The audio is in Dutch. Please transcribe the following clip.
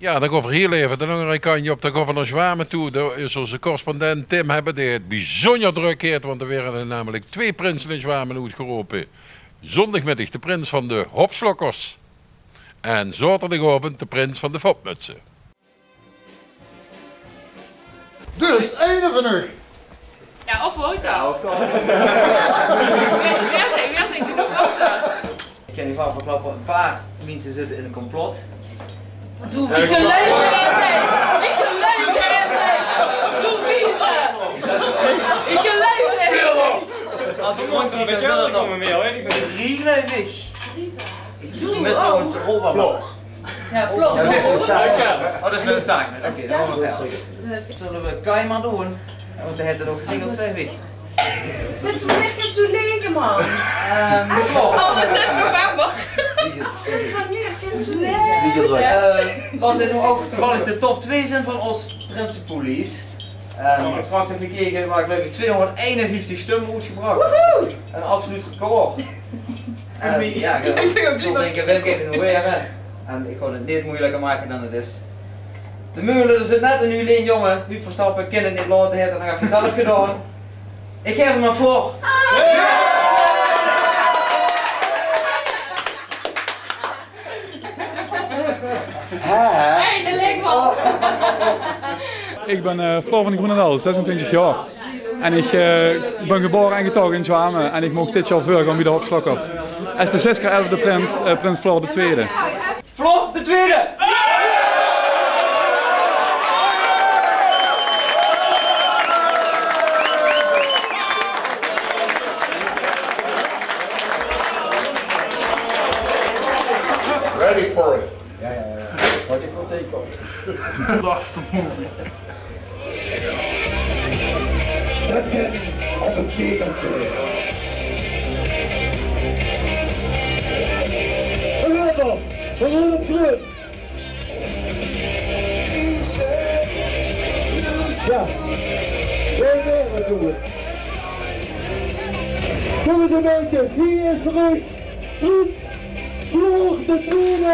Ja, dan gaan we heel even de andere kantje op de governor Zwamen toe. Daar is onze correspondent Tim hebben die het bijzonder druk heeft, want er werden namelijk 2 prinsen in Zwamen uitgeroepen. Zondagmiddag de prins van de hopslokkers en zaterdagavond de prins van de fopmutsen. Dus, één van u. Ja, of Wouter. Ja, of toch. Wie denkt het Wouter? Ik kan niet van verklappen, een paar mensen zitten in een complot. Doe wie geluid heeft! Wie geluid heeft! Doe wie ze! Wie geluid heeft! Als we moesten met jou komen meer hoor. Ik ben 3 geloof ik. Ik mis trouwens Rolba. Ja, vlog. Ja, dat is het zaken. Oh, dat is met het zaken. Oké, dat gaan we nog zullen we Kai maar doen? Want hij heeft het over dingen op tv. Zit zo lekker zo legen, man. Oh, dat is 6 november. Sinds wanneer kind zo legen? Wat dit nu ook toevallig de top 2 zijn van ons Prinsenpolice. Ik heb straks even gekeken, maar ik geloof ik 251 stemmen uitgebracht. Een absoluut record. Ja, ik denk ik wil even nog weer. En ik ga het niet moeilijker maken dan het is. De muren, er zit net een uur in, jongen. Nu Verstappen, kind het niet laten heten, dan heb je zelf gedaan. Ik geef hem maar voor. Hey, dat lijkt wel. Ik ben Floor van de Groenendal, 26 jaar. En ik ben geboren en getogen in Zwamen en ik mocht dit jaar voor gaan bij de hopslokkers. Hij is de 6x11 prins, prins Floor II. Floor II! Ready for it. Ja. Wat ik wil tekenen. Love the movie. We gaan op terug. Ja, we doen het. Jongens en meisjes, hier is vooruit Prins Floor II.